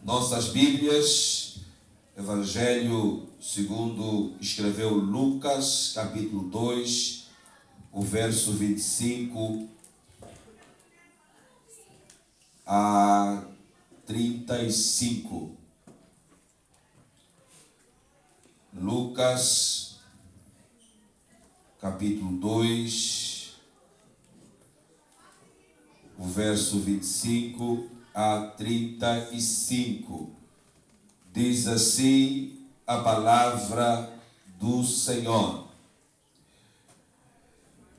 Nossas Bíblias, Evangelho segundo escreveu Lucas, capítulo 2, o verso 25 a 35. Lucas, capítulo 2, o verso 25 a 35. Diz assim a palavra do Senhor.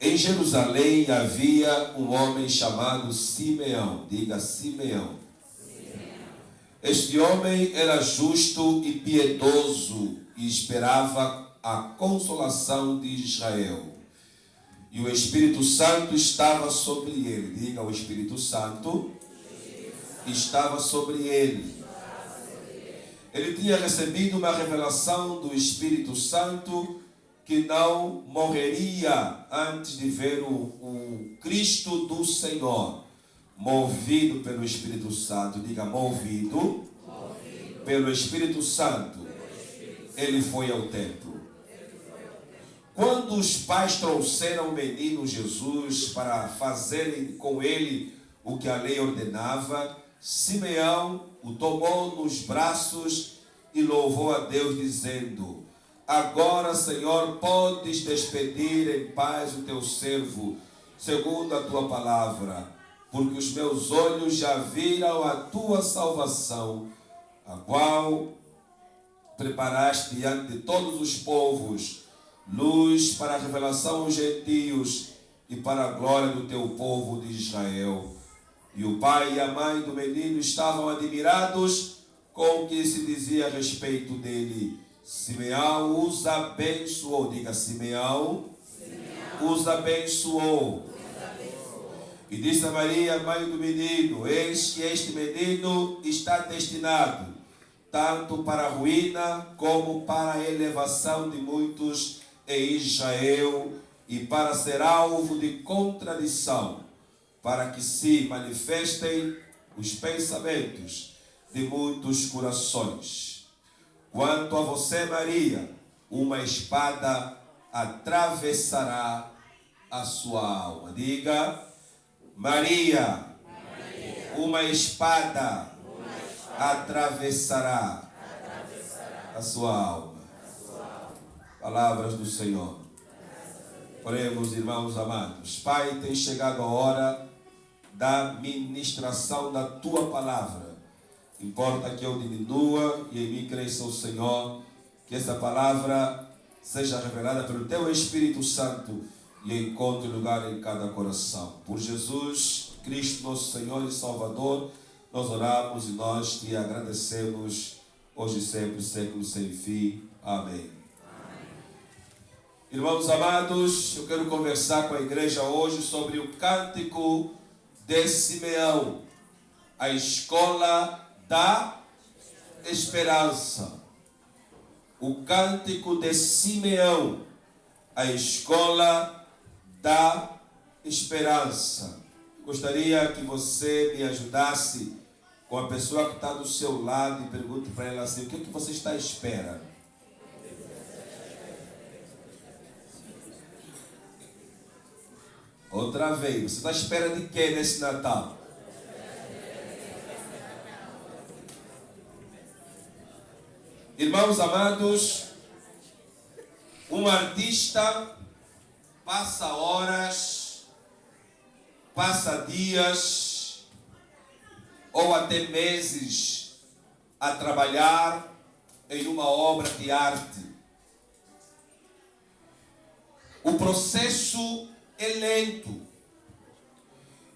Em Jerusalém havia um homem chamado Simeão. Diga Simeão. Este homem era justo e piedoso e esperava a consolação de Israel. E o Espírito Santo estava sobre ele. Diga, o Espírito Santo estava sobre ele. Ele tinha recebido uma revelação do Espírito Santo que não morreria antes de ver o Cristo do Senhor. Movido pelo Espírito Santo, diga movido pelo Espírito Santo, ele foi ao templo. Quando os pais trouxeram o menino Jesus para fazerem com ele o que a lei ordenava, Simeão o tomou nos braços e louvou a Deus, dizendo: Agora, Senhor, podes despedir em paz o teu servo, segundo a tua palavra, porque os meus olhos já viram a tua salvação, a qual preparaste diante de todos os povos, luz para a revelação aos gentios e para a glória do teu povo de Israel. E o pai e a mãe do menino estavam admirados com o que se dizia a respeito dele. Simeão os abençoou. Diga, Simeão os abençoou. E disse a Maria, mãe do menino: Eis que este menino está destinado tanto para a ruína como para a elevação de muitos em Israel, e para ser alvo de contradição, para que se manifestem os pensamentos de muitos corações. Quanto a você, Maria, uma espada atravessará a sua alma. Diga, Maria, uma espada atravessará a sua alma. Palavras do Senhor. Oremos, irmãos amados. Pai, tem chegado a hora da ministração da tua palavra. Importa que eu diminua e em mim cresça o Senhor, que essa palavra seja revelada pelo teu Espírito Santo e encontre lugar em cada coração. Por Jesus Cristo, nosso Senhor e Salvador, nós oramos e nós te agradecemos hoje e sempre, séculos sem fim. Amém. Irmãos amados, eu quero conversar com a igreja hoje sobre o cântico de Simeão, a escola da esperança. O cântico de Simeão, a escola da esperança. Gostaria que você me ajudasse com a pessoa que está do seu lado e pergunte para ela assim: o que você está à espera? Outra vez, você está à espera de quê nesse Natal? Irmãos amados, um artista passa horas, passa dias ou até meses a trabalhar em uma obra de arte. O processo é lento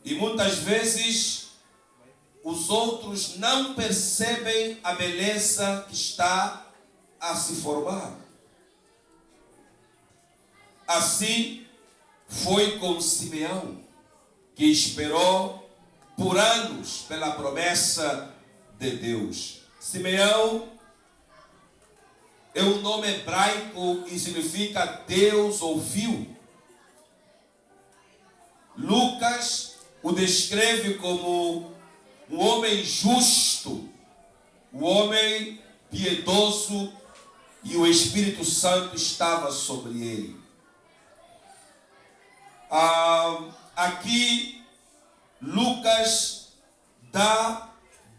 e muitas vezes os outros não percebem a beleza que está a se formar. Assim foi com Simeão, que esperou por anos pela promessa de Deus. Simeão é um nome hebraico que significa Deus ouviu. Lucas o descreve como um homem justo o homem piedoso e o Espírito Santo estava sobre ele. Aqui Lucas dá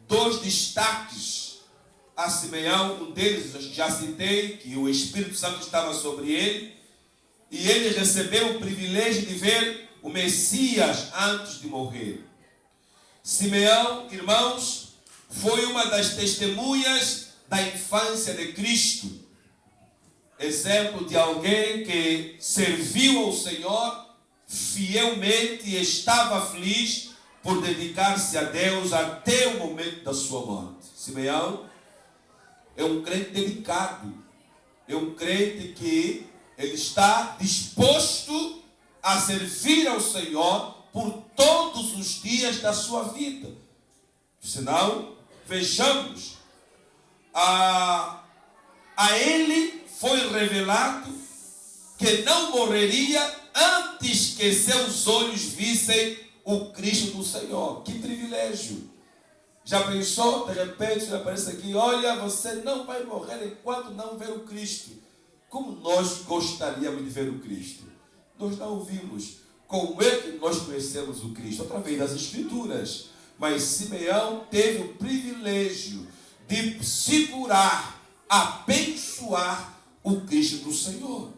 dois destaques a Simeão. Um deles eu já citei, que o Espírito Santo estava sobre ele, e ele recebeu o privilégio de ver o Messias antes de morrer. Simeão, irmãos, foi uma das testemunhas da infância de Cristo. Exemplo de alguém que serviu ao Senhor fielmente e estava feliz por dedicar-se a Deus até o momento da sua morte. Simeão é um crente dedicado, é um crente que ele está disposto a servir ao Senhor por todos os dias da sua vida. Senão, vejamos, a ele foi revelado que não morreria antes que seus olhos vissem o Cristo do Senhor. Que privilégio! Já pensou? De repente ele aparece aqui: olha, você não vai morrer enquanto não ver o Cristo. Como nós gostaríamos de ver o Cristo? Nós não o vimos. Como é que nós conhecemos o Cristo? Através das Escrituras. Mas Simeão teve o privilégio de segurar, abençoar o Cristo do Senhor.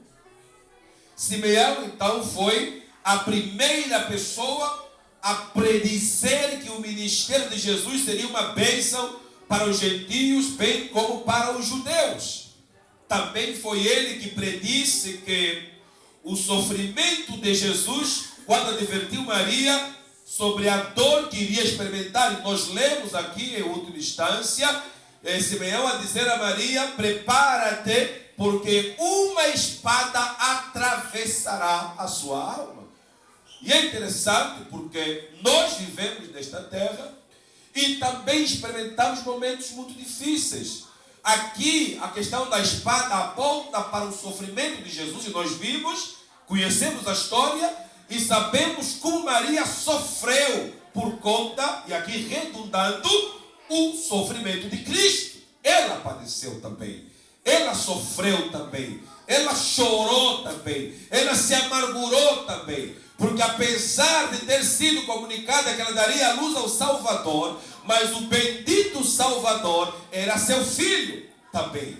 Simeão, então, foi a primeira pessoa a predizer que o ministério de Jesus seria uma bênção para os gentios, bem como para os judeus. Também foi ele que predisse que o sofrimento de Jesus, quando advertiu Maria sobre a dor que iria experimentar, e nós lemos aqui em última instância, Simeão a dizer a Maria: prepara-te, porque uma espada atravessará a sua alma. E é interessante porque nós vivemos nesta terra e também experimentamos momentos muito difíceis. Aqui a questão da espada aponta para o sofrimento de Jesus, e nós vimos, conhecemos a história e sabemos como Maria sofreu por conta, e aqui redundando, o sofrimento de Cristo. Ela padeceu também, ela sofreu também, ela chorou também, ela se amargurou também, porque apesar de ter sido comunicada que ela daria a luz ao Salvador, mas o bendito Salvador era seu filho também.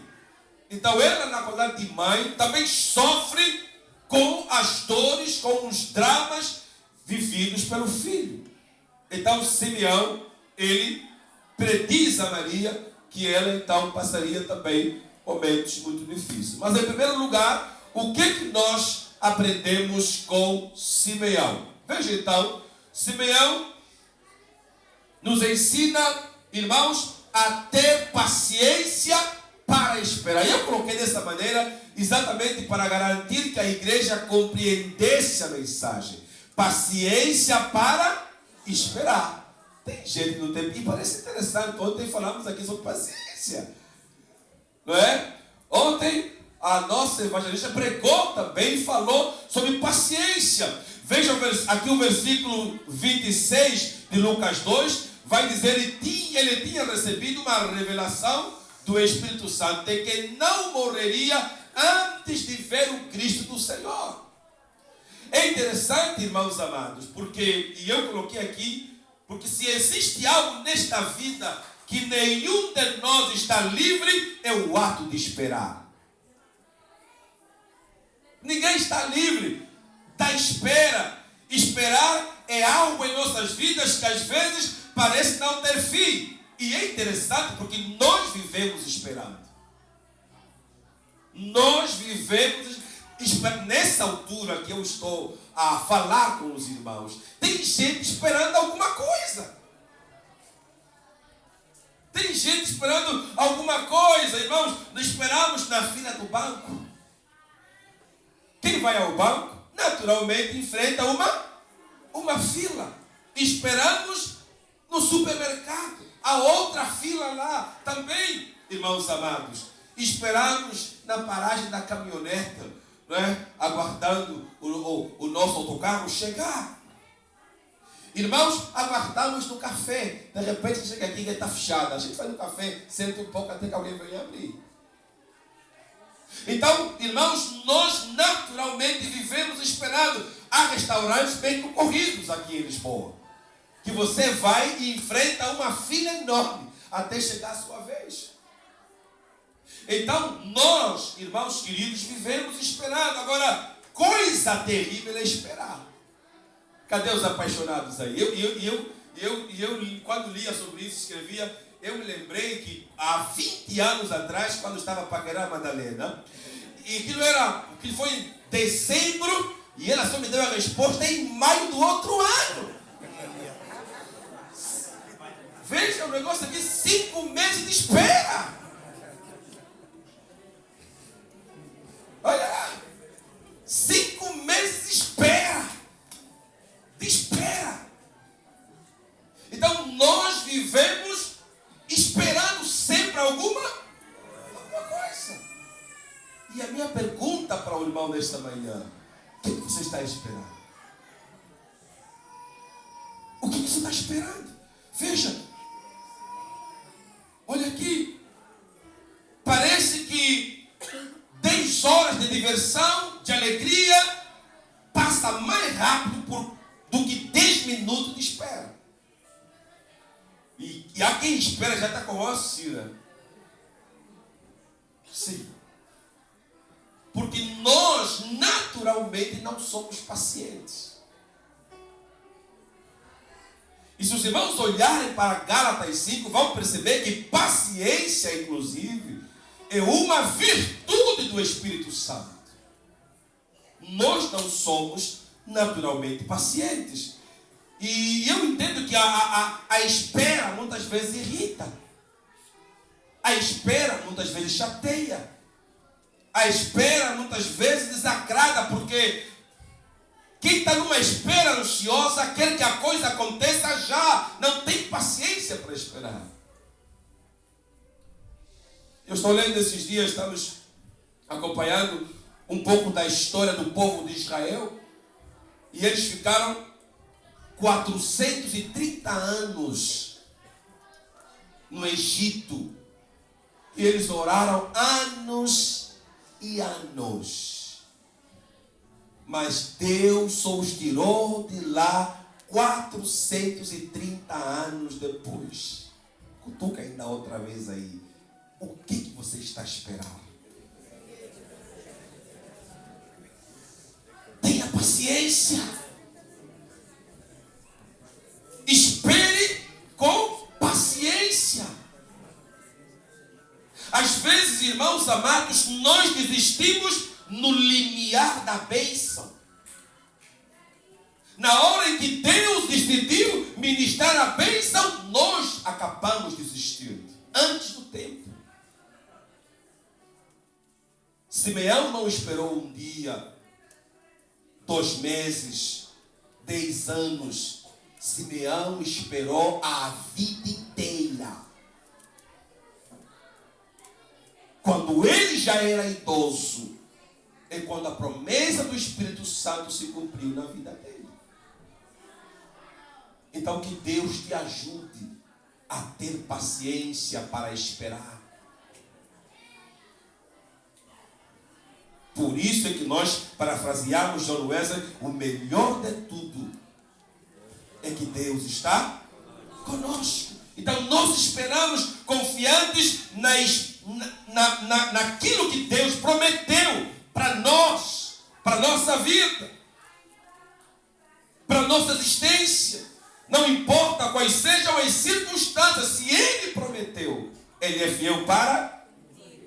Então ela, na qualidade de mãe, também sofre com as dores, com os dramas vividos pelo filho. Então Simeão, ele prediz a Maria que ela então passaria também momentos muito difíceis. Mas em primeiro lugar, o que nós aprendemos com Simeão? Veja então, Simeão nos ensina, irmãos, a ter paciência para esperar. Eu coloquei dessa maneira exatamente para garantir que a igreja compreendesse a mensagem. Paciência para esperar. Tem gente no tempo, e parece interessante, ontem falamos aqui sobre paciência, não é? Ontem a nossa evangelista pregou também, falou sobre paciência. Veja aqui o versículo 26 de Lucas 2, vai dizer: ele tinha recebido uma revelação do Espírito Santo de que não morreria antes de ver o Cristo do Senhor. É interessante, irmãos amados, porque, e eu coloquei aqui, porque se existe algo nesta vida que nenhum de nós está livre, é o ato de esperar. Ninguém está livre da espera. Esperar é algo em nossas vidas que às vezes parece não ter fim. E é interessante porque nós vivemos esperando. Nós vivemos esperando. Nessa altura que eu estou a falar com os irmãos, tem gente esperando alguma coisa. Tem gente esperando alguma coisa, irmãos. Nós esperamos na fila do banco. Quem vai ao banco, naturalmente enfrenta uma fila. Esperamos no supermercado, a outra fila lá também, irmãos amados. Esperamos na paragem da caminhoneta, não é? Aguardando o nosso autocarro chegar. Irmãos, aguardamos no café. De repente chega aqui e está fechada. A gente vai no café, senta um pouco até que alguém venha abrir. Então, irmãos, nós naturalmente vivemos esperando. Há restaurantes bem concorridos aqui em Lisboa, que você vai e enfrenta uma fila enorme até chegar a sua vez. Então, nós, irmãos queridos, vivemos esperando. Agora, coisa terrível é esperar. Cadê os apaixonados aí? Eu quando lia sobre isso, escrevia, eu me lembrei que há 20 anos atrás, quando estava a paquerar a Madalena, e aquilo foi em dezembro, e ela só me deu a resposta em maio do outro ano. Veja o negócio aqui, 5 meses de espera. Olha lá, 5 meses de espera. De espera. Então nós vivemos esperando sempre alguma coisa. E a minha pergunta para o irmão nesta manhã: o que você está esperando? O que você está esperando? Veja, olha aqui, parece que 10 horas de diversão, de alegria, passa mais rápido do que 10 minutos de espera. E há quem espera já está com ocira. Sim. Porque nós naturalmente não somos pacientes. E se os irmãos olharem para Gálatas 5, vão perceber que paciência, inclusive, é uma virtude do Espírito Santo. Nós não somos naturalmente pacientes. E eu entendo que a espera muitas vezes irrita. A espera muitas vezes chateia. A espera muitas vezes desagrada, porque quem está numa espera ansiosa quer que a coisa aconteça já. Não tem paciência para esperar. Eu estou lendo esses dias, estamos acompanhando um pouco da história do povo de Israel. E eles ficaram 430 anos no Egito. E eles oraram anos e anos. Mas Deus só os tirou de lá 430 anos depois. Cutuca ainda outra vez aí. O que você está esperando? Tenha paciência. Espere com paciência. Às vezes, irmãos amados, nós desistimos no limiar da bênção. Na hora em que Deus decidiu ministrar a bênção, nós acabamos desistindo antes do tempo. Simeão não esperou um dia, 2 meses, 10 anos. Simeão esperou a vida inteira. Quando ele já era idoso, é quando a promessa do Espírito Santo se cumpriu na vida dele. Então que Deus te ajude a ter paciência para esperar. Por isso é que nós parafraseamos John Wesley: o melhor de tudo é que Deus está conosco. Então nós esperamos confiantes naquilo que Deus prometeu para nós, para a nossa vida, para a nossa existência. Não importa quais sejam as circunstâncias, se Ele prometeu, Ele é fiel para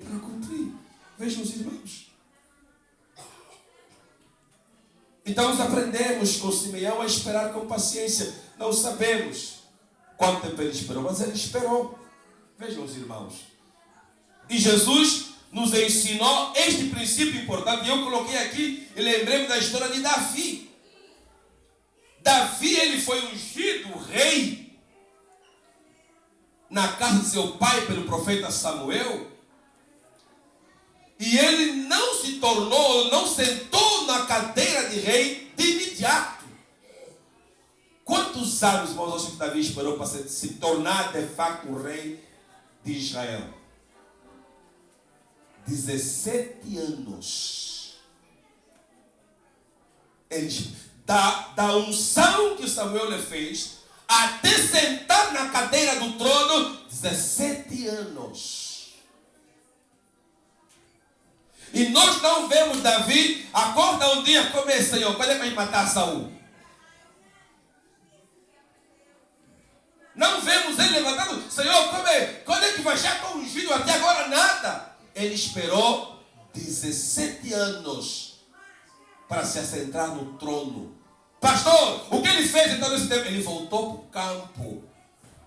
cumprir. Vejam os irmãos. Então nós aprendemos com Simeão a esperar com paciência. Não sabemos quanto tempo ele esperou, mas ele esperou. Vejam os irmãos. E Jesus nos ensinou este princípio importante. E eu coloquei aqui e lembrei-me da história de Davi. Davi, ele foi ungido rei na casa de seu pai pelo profeta Samuel. E ele não se tornou, não sentou na cadeira de rei de imediato. Quanto Quantos anos, irmãos, acho que Davi esperou para se tornar de facto o rei de Israel? 17 anos. Da unção que Samuel lhe fez até sentar na cadeira do trono, 17 anos. E nós não vemos Davi, acorda um dia, como é, Senhor, quando é que vai matar Saul? Não vemos ele levantando, Senhor, quando é que vai já estar ungido? Até agora nada. Ele esperou 17 anos para se assentar no trono. Pastor, o que ele fez então nesse tempo? Ele voltou para o campo,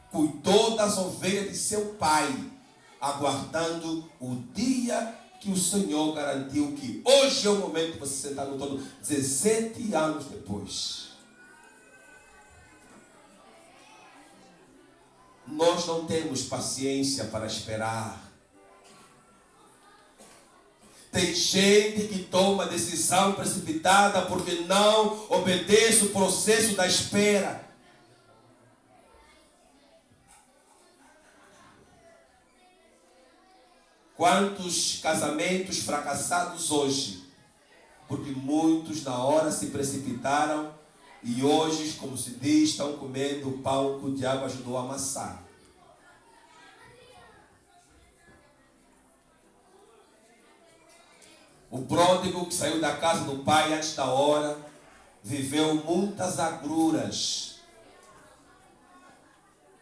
cuidou das ovelhas de seu pai, aguardando o dia que o Senhor garantiu que hoje é o momento de você sentar no trono. 17 anos depois. Nós não temos paciência para esperar. Tem gente que toma decisão precipitada porque não obedece o processo da espera. Quantos casamentos fracassados hoje? Porque muitos na hora se precipitaram e hoje, como se diz, estão comendo o pão que o diabo ajudou a amassar. O pródigo que saiu da casa do pai antes da hora, viveu muitas agruras,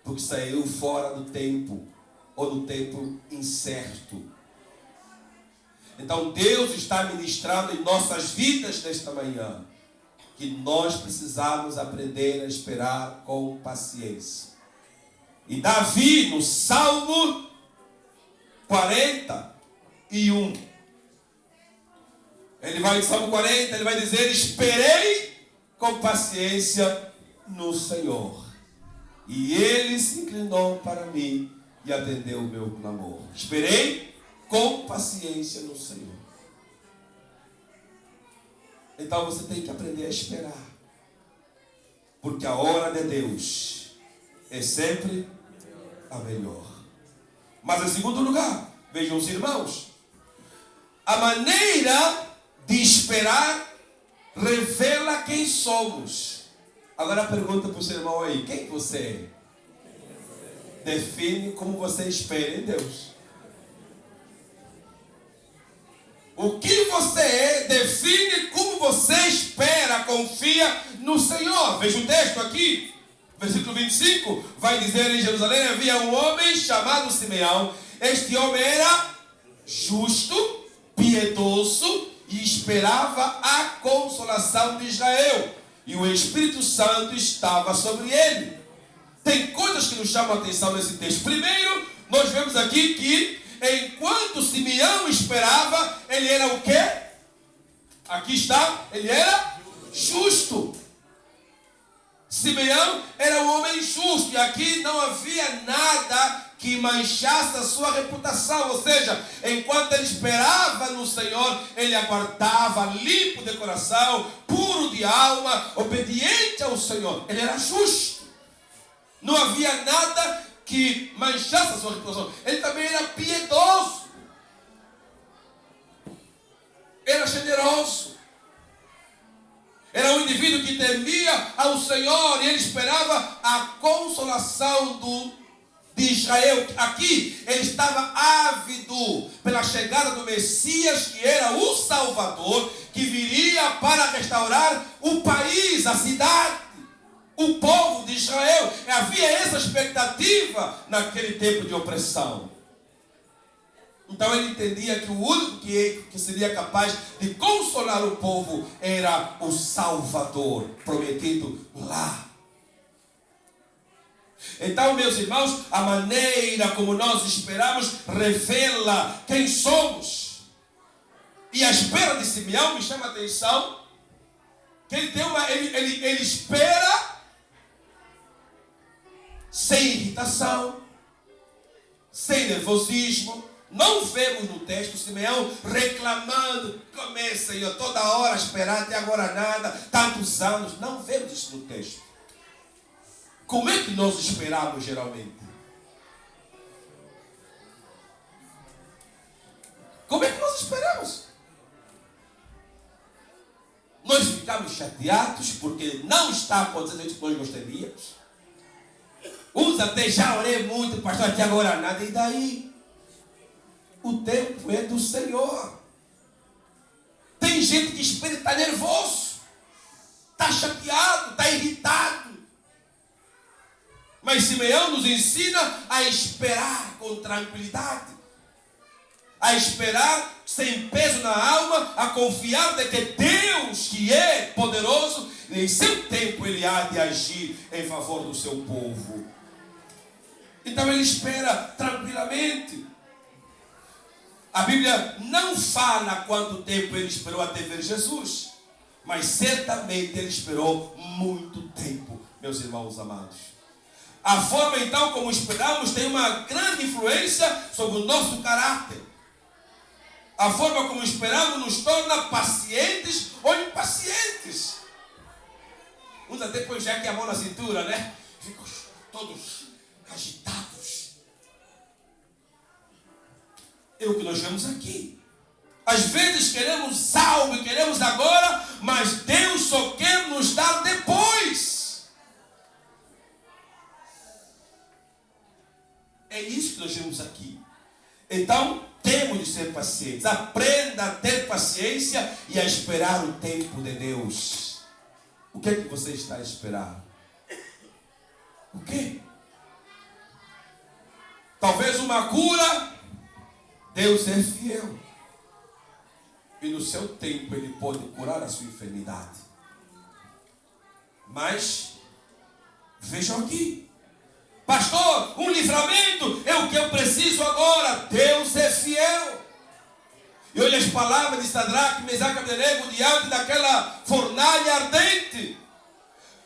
porque saiu fora do tempo, ou do tempo incerto. Então Deus está ministrando em nossas vidas nesta manhã, que nós precisamos aprender a esperar com paciência. E Davi, no Salmo 41, ele vai em Salmo 40, ele vai dizer: esperei com paciência no Senhor, e Ele se inclinou para mim e atendeu o meu clamor. Esperei com paciência no Senhor. Então você tem que aprender a esperar, porque a hora de Deus é sempre a melhor. Mas em segundo lugar, vejam os irmãos, a maneira de esperar revela quem somos. Agora pergunta para o seu irmão aí: quem você é? Define como você espera em Deus. O que você é define como você espera, confia no Senhor. Veja o texto aqui, versículo 25, vai dizer: em Jerusalém havia um homem chamado Simeão. Este homem era justo, piedoso e esperava a consolação de Israel. E o Espírito Santo estava sobre ele. Tem coisas que nos chamam a atenção nesse texto. Primeiro, nós vemos aqui que enquanto Simeão esperava, ele era o quê? Aqui está, ele era justo. Simeão era um homem justo, e aqui não havia nada que manchasse a sua reputação. Ou seja, enquanto ele esperava no Senhor, ele aguardava, limpo de coração, puro de alma, obediente ao Senhor. Ele era justo. Não havia nada que manchasse a sua reputação. Ele também era piedoso. Era generoso. Era um indivíduo que temia ao Senhor e ele esperava a consolação de Israel. Aqui ele estava ávido pela chegada do Messias, que era o Salvador, que viria para restaurar o país, a cidade, o povo de Israel. Havia essa expectativa naquele tempo de opressão. Então ele entendia que o único que seria capaz de consolar o povo era o Salvador prometido lá. Então, meus irmãos, a maneira como nós esperamos revela quem somos. E a espera de Simeão me chama a atenção, que ele espera sem irritação, sem nervosismo. Não vemos no texto Simeão reclamando: começa eu toda hora a esperar, até agora nada, tantos anos. Não vemos isso no texto. Como é que nós esperamos geralmente? Como é que nós esperamos? Nós ficamos chateados porque não está acontecendo o que nós gostaríamos. Uns até já orei muito, pastor, até agora nada. E daí? O tempo é do Senhor. Tem gente que espera e está nervoso, está chateado, está irritado. Mas Simeão nos ensina a esperar com tranquilidade, a esperar sem peso na alma, a confiar de que Deus, que é poderoso, em seu tempo Ele há de agir em favor do seu povo. Então ele espera tranquilamente. A Bíblia não fala quanto tempo ele esperou até ver Jesus, mas certamente ele esperou muito tempo, meus irmãos amados. A forma então como esperamos tem uma grande influência sobre o nosso caráter. A forma como esperamos nos torna pacientes ou impacientes. Uns até põem já que a mão na cintura, né? Ficam todos agitados. É o que nós vemos aqui. Às vezes queremos algo e queremos agora, mas Deus só quer nos dar depois. É isso que nós vemos aqui. Então, temos de ser pacientes. Aprenda a ter paciência e a esperar o tempo de Deus. O que é que você está a esperar? O quê? Talvez uma cura. Deus é fiel. E no seu tempo Ele pode curar a sua enfermidade. Mas, vejam aqui. Pastor, um livramento é o que eu preciso agora. Deus é fiel. E olha as palavras de Sadraque, Mesaque e Abdenego diante daquela fornalha ardente.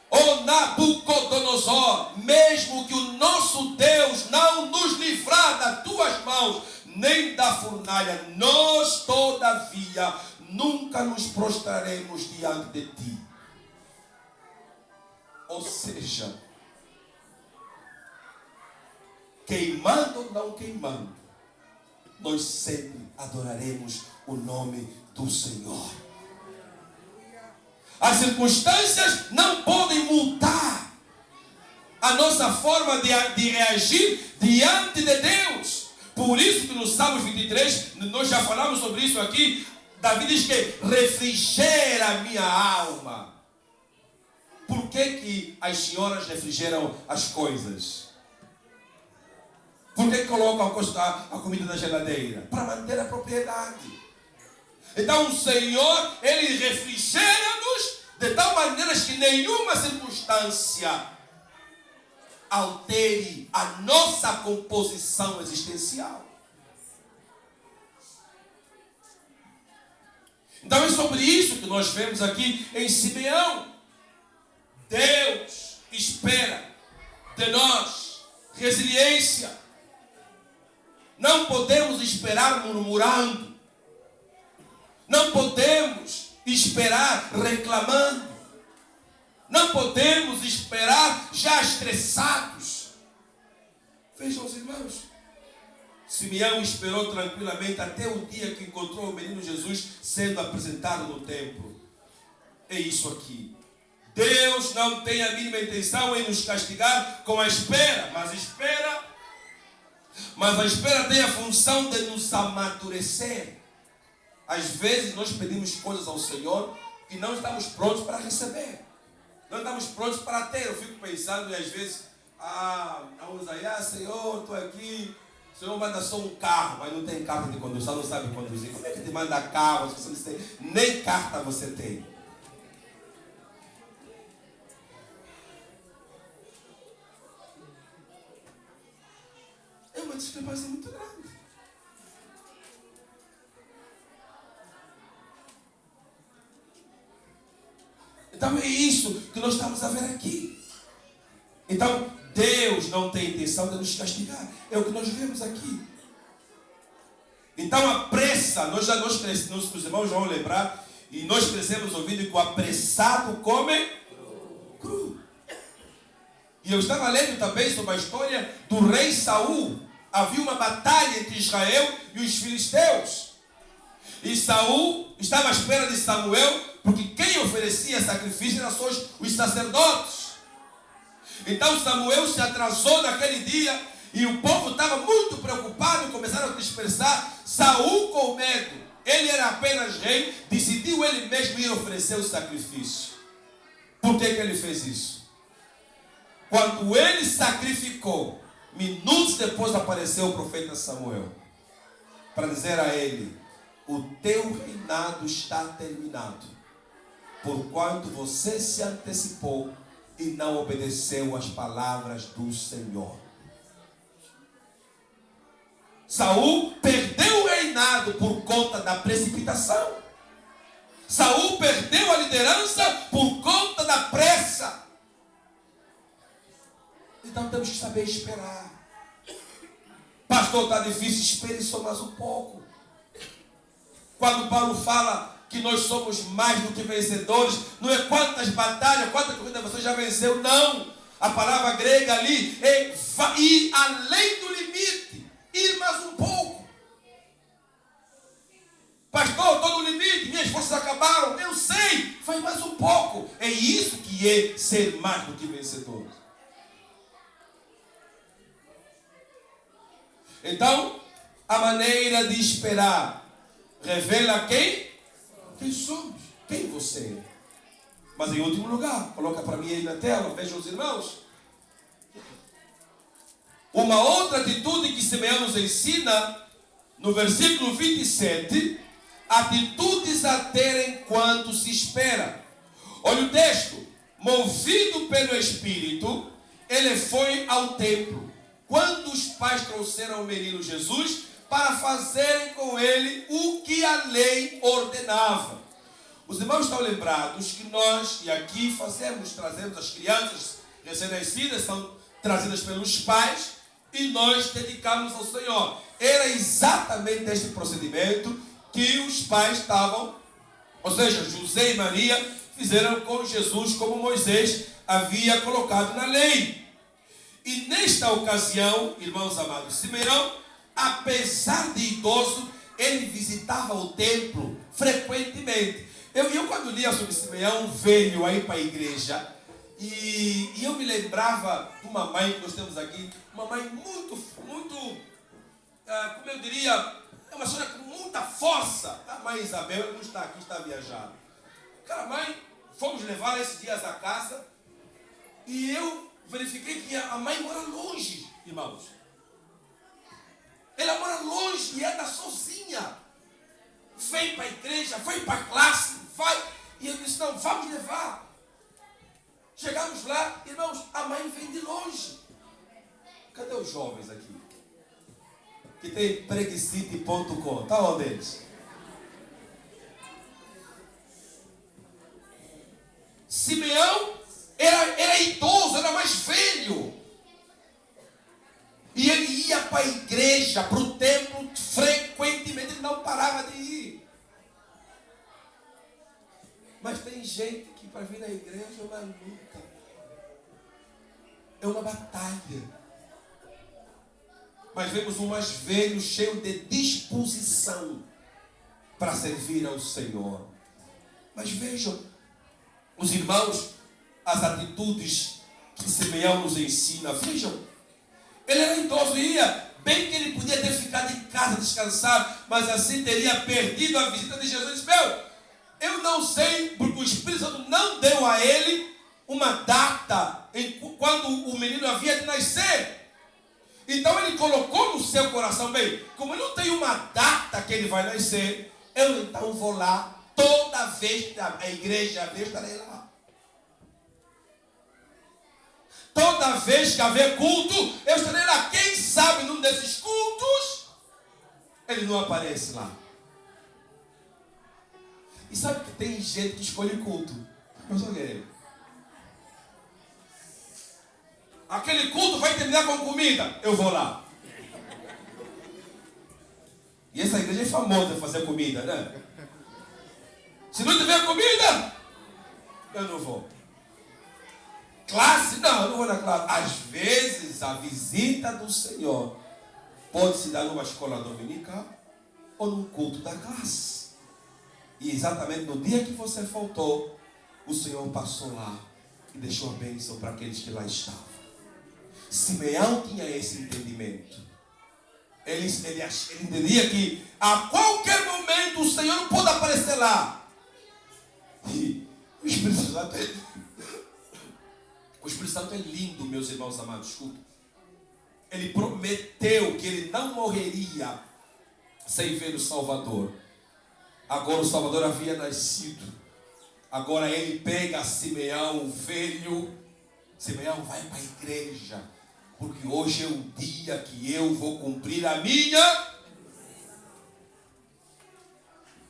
Ó Nabucodonosor, mesmo que o nosso Deus não nos livrar das tuas mãos, nem da fornalha, nós todavia nunca nos prostraremos diante de ti. Ou seja, queimando ou não queimando, nós sempre adoraremos o nome do Senhor. As circunstâncias não podem mudar a nossa forma de reagir diante de Deus. Por isso que no Salmos 23, nós já falamos sobre isso aqui, Davi diz que refrigera a minha alma. Por que as senhoras refrigeram as coisas? Por que colocam a comida na geladeira? Para manter a propriedade. Então o Senhor, Ele refrigera-nos de tal maneira que nenhuma circunstância altere a nossa composição existencial. Então é sobre isso que nós vemos aqui em Simeão. Deus espera de nós resiliência. Não podemos esperar murmurando. Não podemos esperar reclamando. Não podemos esperar já estressados. Vejam os irmãos. Simeão esperou tranquilamente até o dia que encontrou o menino Jesus sendo apresentado no templo. É isso aqui. Deus não tem a mínima intenção em nos castigar com a espera, mas a espera tem a função de nos amadurecer. Às vezes nós pedimos coisas ao Senhor e não estamos prontos para receber. Não estamos prontos para ter. Eu fico pensando e às vezes, vamos aí, Senhor, estou aqui. O Senhor manda só um carro, mas não tem carta de condução, não sabe conduzir. Como é que te manda carro? Você não tem, nem carta você tem. É uma discrepância muito grande. Então é isso que nós estamos a ver aqui. Então Deus não tem intenção de nos castigar. É o que nós vemos aqui. Então a pressa, os irmãos vão lembrar, e nós crescemos ouvindo que o apressado come cru. E eu estava lendo também sobre a história do rei Saul. Havia uma batalha entre Israel e os filisteus. E Saul estava à espera de Samuel, porque quem oferecia sacrifício eram só os sacerdotes. Então Samuel se atrasou naquele dia e o povo estava muito preocupado e começaram a dispersar. Saul, com medo, ele era apenas rei, decidiu ele mesmo ir oferecer o sacrifício. Por que ele fez isso? Quando ele sacrificou, minutos depois apareceu o profeta Samuel para dizer a ele: o teu reinado está terminado, porquanto você se antecipou e não obedeceu às palavras do Senhor. Saul perdeu o reinado por conta da precipitação. Saul perdeu a liderança por conta da pressa. Então temos que saber esperar. Pastor, está difícil, espere só mais um pouco. Quando Paulo fala que nós somos mais do que vencedores, não é quantas batalhas, quantas corridas você já venceu, não. A palavra grega ali é ir além do limite, ir mais um pouco. Pastor, estou no limite, minhas forças acabaram, eu sei, faz mais um pouco. É isso que é ser mais do que vencedor. Então, a maneira de esperar revela quem somos, quem você é. Mas em último lugar, coloca para mim aí na tela, vejam os irmãos. Uma outra atitude que Simeão nos ensina, no versículo 27, atitudes a ter enquanto se espera. Olha o texto. Movido pelo Espírito, ele foi ao templo, quando os pais trouxeram o menino Jesus, para fazerem com ele o que a lei ordenava. Os irmãos estão lembrados que nós, e aqui trazemos as crianças recém-nascidas, são trazidas pelos pais, e nós dedicamos ao Senhor. Era exatamente este procedimento que os pais estavam, ou seja, José e Maria, fizeram com Jesus, como Moisés havia colocado na lei. E nesta ocasião, irmãos amados, Simeão, apesar de idoso, ele visitava o templo frequentemente. Eu quando lia sobre Simeão, veio aí para a igreja, e eu me lembrava de uma mãe que nós temos aqui, uma mãe muito, como eu diria, é uma senhora com muita força. A mãe Isabel não está aqui, está a viajar. Aquela mãe, fomos levar esses dias à casa, e eu verifiquei que a mãe mora longe, irmãos. Ela mora longe e anda sozinha. Vem para a igreja, vem para a classe, vai. E eu disse, não, vamos levar. Chegamos lá, irmãos, a mãe vem de longe. Cadê os jovens aqui? Que tem preguicite.com. Está onde eles? Simeão era idoso, era mais velho. E ele ia para a igreja, para o templo, frequentemente, ele não parava de ir. Mas tem gente que para vir na igreja é uma luta, é uma batalha. Mas vemos um mais velho, cheio de disposição para servir ao Senhor. Mas vejam, os irmãos, as atitudes que Simeão nos ensina. Vejam, ele era idoso e ia, bem que ele podia ter ficado em casa descansar, mas assim teria perdido a visita de Jesus. Eu não sei, porque o Espírito Santo não deu a ele uma data quando o menino havia de nascer. Então ele colocou no seu coração, bem, como eu não tenho uma data que ele vai nascer, eu então vou lá, toda vez que a igreja abrir, eu estarei lá. Toda vez que haver culto, eu estarei lá. Quem sabe num desses cultos, ele não aparece lá. E sabe que tem gente que escolhe culto. Mas olha, aquele culto vai terminar com comida, eu vou lá. E essa igreja é famosa em fazer comida, né? Se não tiver comida, eu não vou. classe. Não, não vou na classe. Às vezes a visita do Senhor pode se dar numa escola dominical ou num culto da classe. E exatamente no dia que você faltou, o Senhor passou lá e deixou a bênção para aqueles que lá estavam. Simeão tinha esse entendimento. Ele entendia que a qualquer momento o Senhor pode aparecer lá. E o Espírito Santo é lindo, meus irmãos amados. Escuta. Ele prometeu que ele não morreria sem ver o Salvador. Agora o Salvador havia nascido. Agora ele pega Simeão, velho. Simeão, vai para a igreja, porque hoje é o dia que eu vou cumprir a minha.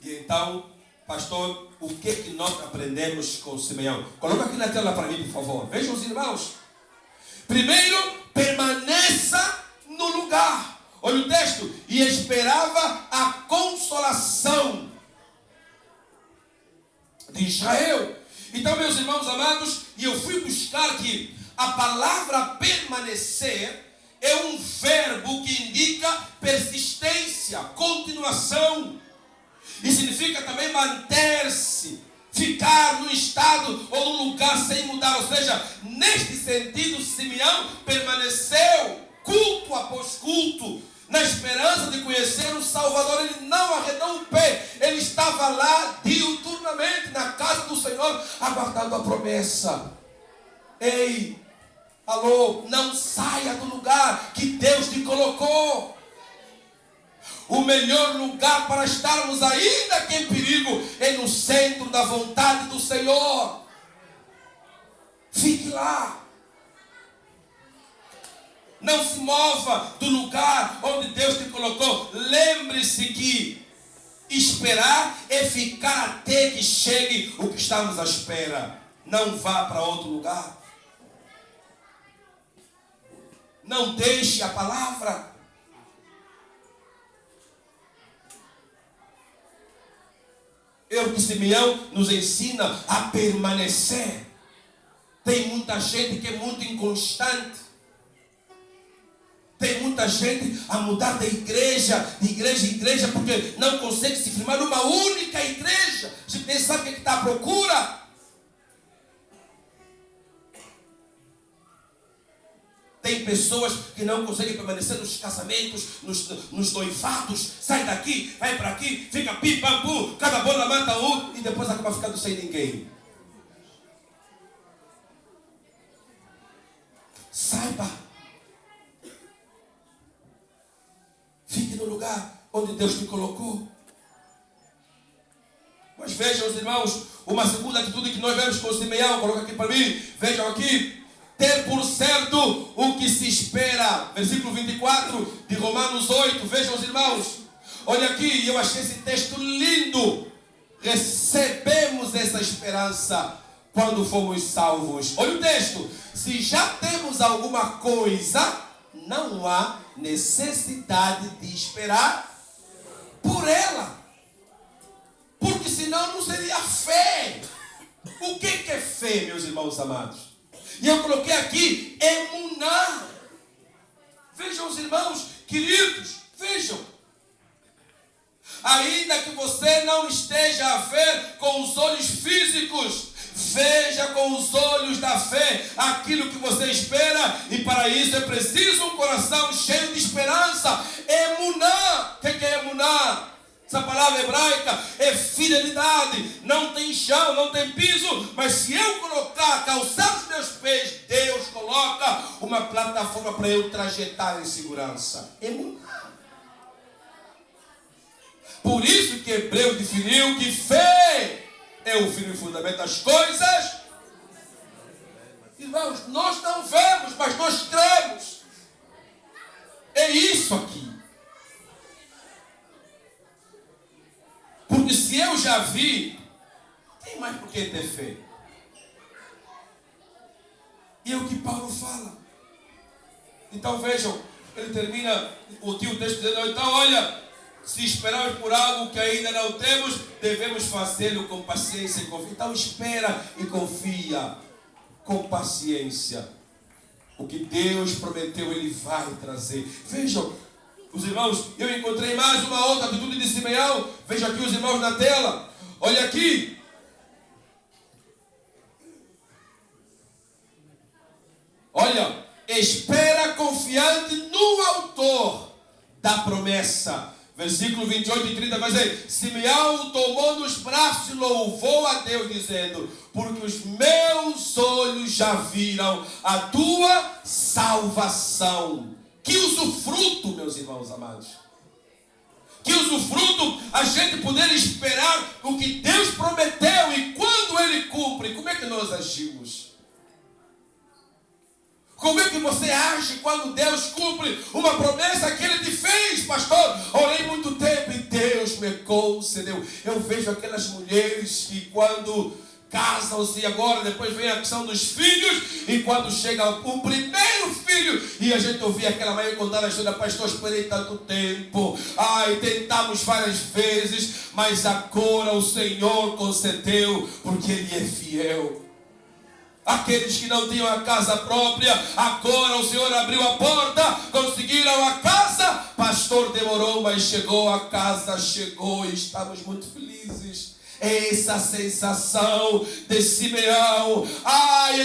E então, pastor, o que nós aprendemos com Simeão? Coloca aqui na tela para mim, por favor. Vejam os irmãos. Primeiro, permaneça no lugar. Olha o texto. E esperava a consolação de Israel. Então, meus irmãos amados, e eu fui buscar que a palavra permanecer é um verbo que indica persistência, continuação. E significa também manter-se, ficar num estado ou num lugar sem mudar. Ou seja, neste sentido, Simeão permaneceu culto após culto, na esperança de conhecer o Salvador. Ele não arredou o pé. Ele estava lá diuturnamente na casa do Senhor, aguardando a promessa. Ei, alô, não saia do lugar que Deus te colocou. O melhor lugar para estarmos, ainda que em perigo, é no centro da vontade do Senhor. Fique lá. Não se mova do lugar onde Deus te colocou. Lembre-se que esperar é ficar até que chegue o que estamos à espera. Não vá para outro lugar. Não deixe a palavra. É o que Simeão nos ensina a permanecer. Tem muita gente que é muito inconstante. Tem muita gente a mudar de igreja em igreja, porque não consegue se firmar numa única igreja. A gente nem sabe o que está à procura. Tem pessoas que não conseguem permanecer nos casamentos, nos noivados. Sai daqui, vai para aqui, fica pim, pam, pum, cada bola mata um e depois acaba ficando sem ninguém. Saiba. Fique no lugar onde Deus te colocou. Mas vejam, os irmãos, uma segunda atitude que nós vemos com Simeão. Coloca aqui para mim. Vejam aqui. Ter por certo o que se espera. Versículo 24 de Romanos 8. Vejam, os irmãos. Olha aqui, eu achei esse texto lindo. Recebemos essa esperança quando fomos salvos. Olha o texto. Se já temos alguma coisa, não há necessidade de esperar por ela. Porque senão não seria fé. O que é fé, meus irmãos amados? E eu coloquei aqui emuná. Vejam, os irmãos queridos, vejam. Ainda que você não esteja a ver com os olhos físicos, veja com os olhos da fé aquilo que você espera. E para isso é preciso um coração cheio de esperança. Emuná. O que é emuná? Essa palavra hebraica é fidelidade. Não tem chão, não tem piso, mas se eu colocar, calçar os meus pés, Deus coloca uma plataforma para eu trajetar em segurança. Emuná. Por isso que Hebreus definiu que fé é o fim e fundamento das coisas. Irmãos, nós não vemos, mas nós cremos. É isso aqui. Porque se eu já vi, tem mais por que ter fé. E é o que Paulo fala. Então vejam, ele termina o texto dizendo, então olha, se esperarmos por algo que ainda não temos, devemos fazê-lo com paciência e confia. Então espera e confia. com paciência. O que Deus prometeu, Ele vai trazer. Vejam, os irmãos, eu encontrei mais uma outra atitude de Simeão. Veja aqui os irmãos na tela. Olha aqui. Olha, espera confiante no autor da promessa. Versículo 28 e 30 vai dizer: Simeão o tomou nos braços e louvou a Deus, dizendo: porque os meus olhos já viram a tua salvação. Que usufruto, meus irmãos amados. Que usufruto a gente poder esperar o que Deus prometeu e quando Ele cumpre. Como é que nós agimos? Como é que você age quando Deus cumpre uma promessa que Ele te fez, pastor? Orei muito tempo e Deus me concedeu. Eu vejo aquelas mulheres que quando casam-se e agora depois vem a questão dos filhos, e quando chega o primeiro filho, e a gente ouvia aquela mãe contar a história: pastor, esperei tanto tempo, tentamos várias vezes, mas agora o Senhor concedeu, porque Ele é fiel. Aqueles que não tinham a casa própria, agora o Senhor abriu a porta, conseguiram a casa. Pastor, demorou, mas chegou a casa, chegou e estamos muito felizes. Essa sensação de Simeão.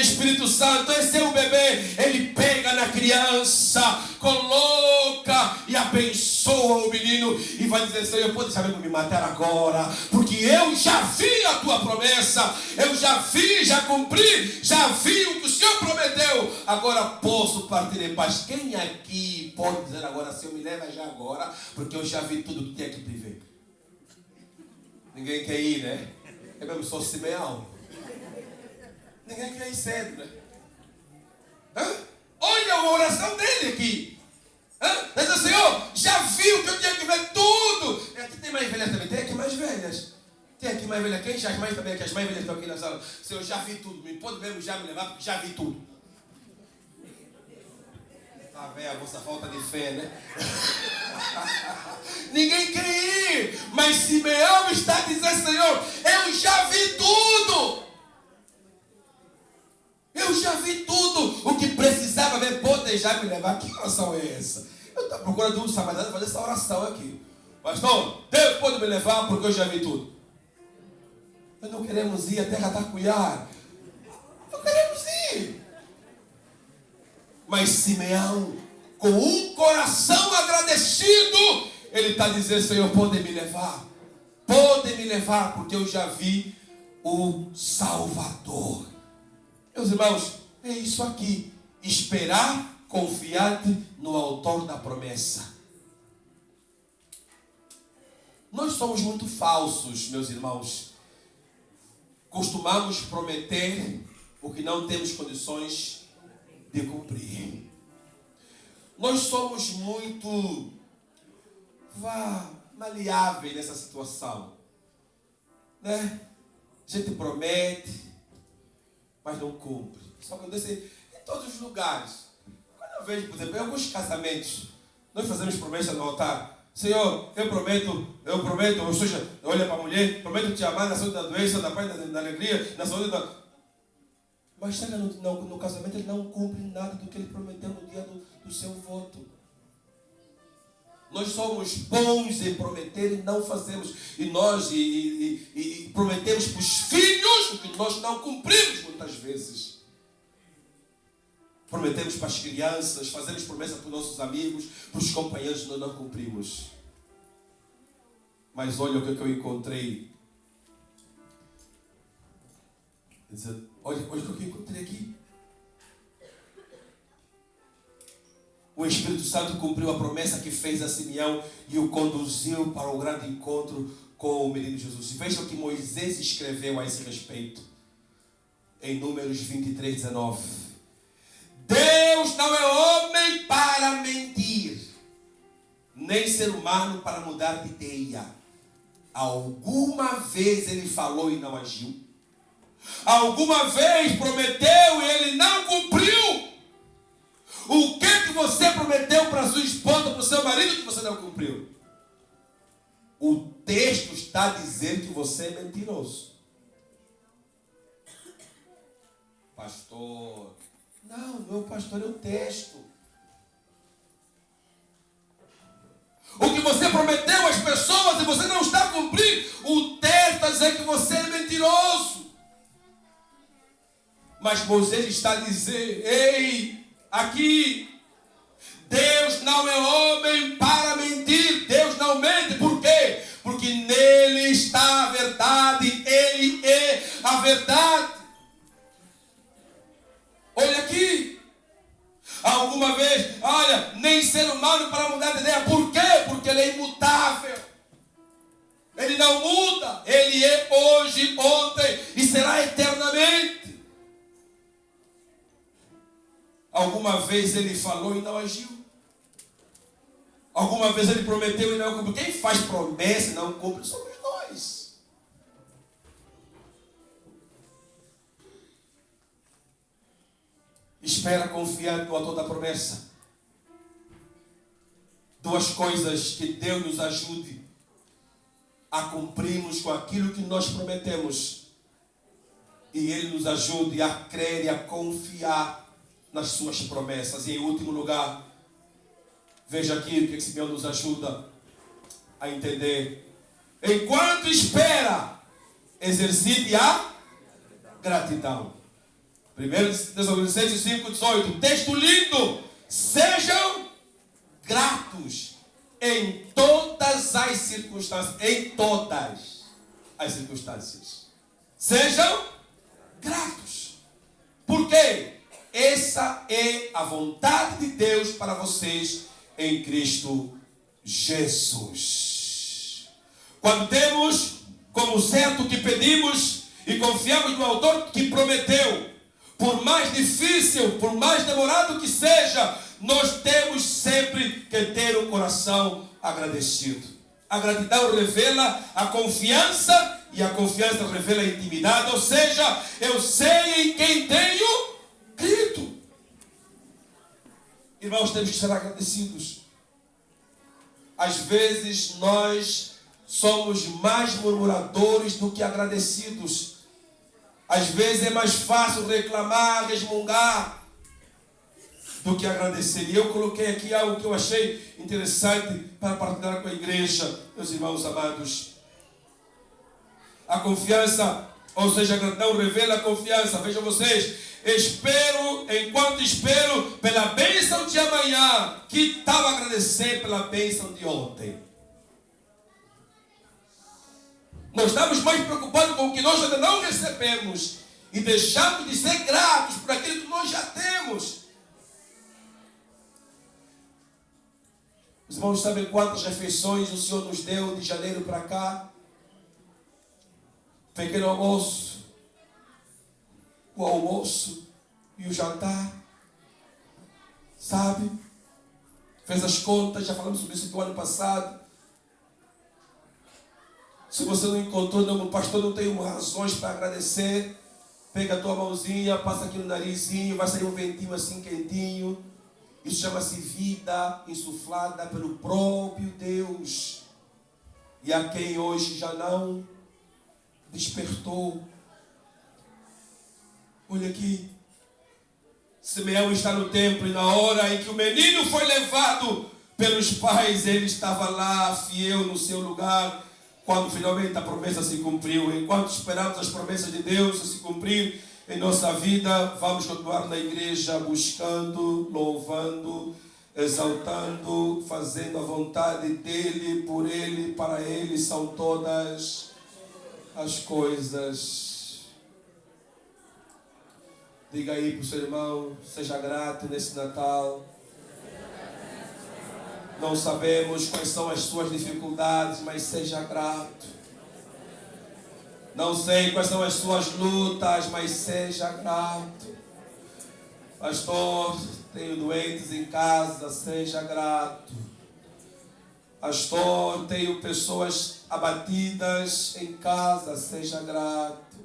Espírito Santo, esse é o bebê. Ele pega na criança, coloca e abençoa o menino e vai dizer: Senhor, pode saber me matar agora, porque eu já vi a tua promessa, eu já vi, já cumpri, já vi o que o Senhor prometeu, agora posso partir em paz. Quem aqui pode dizer agora: Senhor, me leva já agora, porque eu já vi tudo que tem aqui para ver? Ninguém quer ir, né? É mesmo só Simeão. Ninguém quer ir cedo, né? Olha a oração dele aqui. Diz assim: Senhor, já viu que eu tinha que ver tudo. Aqui tem mais velhas também. Tem aqui mais velhas. Tem aqui mais velhas. Quem já as mães também? Que as mais velhas estão aqui na sala. Senhor, já vi tudo. Me pode mesmo já me levar, porque já vi tudo. Tá vendo a vossa falta de fé, né? Ninguém quer ir, mas Simeão está dizendo: Senhor, eu já vi tudo. Eu já vi tudo. O que precisava ver, pode já me levar. Que oração é essa? Eu estou procurando um samaritano fazer essa oração aqui. Pastor, Deus pode me levar porque eu já vi tudo. Nós não queremos ir até Ratacuiar. Não queremos ir. Mas Simeão, com um coração agradecido, ele está dizendo: Senhor, pode me levar. Pode me levar, porque eu já vi o Salvador. Meus irmãos, é isso aqui. Esperar confiante no autor da promessa. Nós somos muito falsos, meus irmãos. Costumamos prometer o que não temos condições de cumprir. Nós somos muito maleáveis nessa situação, né? A gente promete, mas não cumpre. Isso acontece em todos os lugares. Quando eu vejo, por exemplo, em alguns casamentos, nós fazemos promessa no altar: Senhor, eu prometo, ou seja, olha para a mulher, prometo te amar na saúde da doença, na paz da alegria, na saúde da... Mas chega no casamento, ele não cumpre nada do que ele prometeu no dia do seu voto. Nós somos bons em prometer e não fazemos. E nós prometemos para os filhos o que nós não cumprimos muitas vezes. Prometemos para as crianças, fazemos promessa para os nossos amigos, para os companheiros, nós não cumprimos. Mas olha o que eu encontrei. Olha o que eu encontrei aqui. O Espírito Santo cumpriu a promessa que fez a Simeão e o conduziu para o grande encontro com o menino Jesus. Veja o que Moisés escreveu a esse respeito. Em Números 23, 19. Deus não é homem para mentir, nem ser humano para mudar de ideia. Alguma vez ele falou e não agiu. Alguma vez prometeu e ele não cumpriu. O que você prometeu para sua esposa, para o seu marido, que você não cumpriu? O texto está dizendo que você é mentiroso. Pastor. Não, meu pastor é o texto. O que você prometeu às pessoas e você não está cumprindo, o texto está dizendo que você é mentiroso. Mas Moisés está a dizer, ei, aqui, Deus não é homem para mentir. Deus não mente. Por quê? Porque nele está a verdade. Ele é a verdade. Olha aqui. Alguma vez, olha, nem ser humano para mudar de ideia. Por quê? Porque ele é imutável. Ele não muda. Ele é hoje, ontem e será eternamente. Alguma vez ele falou e não agiu. Alguma vez ele prometeu e não cumpriu. Quem faz promessa e não cumpre somos nós. Espera confiante no autor da promessa. Duas coisas que Deus nos ajude a cumprirmos com aquilo que nós prometemos. E Ele nos ajude a crer e a confiar nas suas promessas. E em último lugar, veja aqui o que esse Senhor nos ajuda a entender. Enquanto espera, exercite a gratidão. 1 Tessalonicenses 5:18. Texto lindo. Sejam gratos em todas as circunstâncias. Em todas as circunstâncias. Sejam gratos. Por quê? Essa é a vontade de Deus para vocês em Cristo Jesus. Quando temos como certo o que pedimos e confiamos no autor que prometeu, por mais difícil, por mais demorado que seja, nós temos sempre que ter o coração agradecido. A gratidão revela a confiança e a confiança revela a intimidade. Ou seja, eu sei em quem tenho crido. Irmãos, temos que ser agradecidos. Às vezes nós somos mais murmuradores do que agradecidos. Às vezes é mais fácil reclamar, resmungar, do que agradecer. E eu coloquei aqui algo que eu achei interessante para partilhar com a igreja, meus irmãos amados. A confiança, ou seja, a gratidão revela a confiança. Vejam vocês, enquanto espero pela bênção de amanhã, que tal agradecer pela bênção de ontem? Nós estamos mais preocupados com o que nós ainda não recebemos e deixamos de ser gratos por aquilo que nós já temos. Os irmãos sabem quantas refeições o Senhor nos deu de janeiro para cá? Pequeno almoço, o almoço e o jantar. Sabe? Fez as contas, já falamos sobre isso no ano passado. Se você não encontrou, não, o pastor não tem razões para agradecer, pega a tua mãozinha, passa aqui no narizinho, vai sair um ventinho assim quentinho. Isso chama-se vida insuflada pelo próprio Deus. E a quem hoje já não despertou. Olha aqui. Simeão está no templo e na hora em que o menino foi levado pelos pais, ele estava lá, fiel no seu lugar. Quando finalmente a promessa se cumpriu. Enquanto esperamos as promessas de Deus se cumprir em nossa vida, vamos continuar na igreja buscando, louvando, exaltando, fazendo a vontade dEle, por Ele, para Ele são todas as coisas. Diga aí para o seu irmão, seja grato nesse Natal. Não sabemos quais são as suas dificuldades, mas seja grato. Não sei quais são as suas lutas, mas seja grato. Pastor, tenho doentes em casa, seja grato. Pastor, tenho pessoas abatidas em casa, seja grato.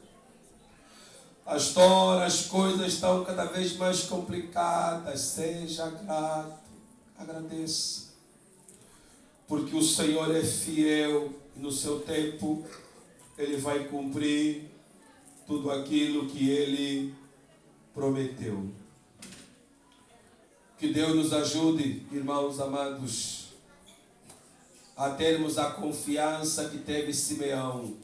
Pastor, as coisas estão cada vez mais complicadas, seja grato. Agradeça. Porque o Senhor é fiel e no seu tempo Ele vai cumprir tudo aquilo que Ele prometeu. Que Deus nos ajude, irmãos amados, a termos a confiança que teve Simeão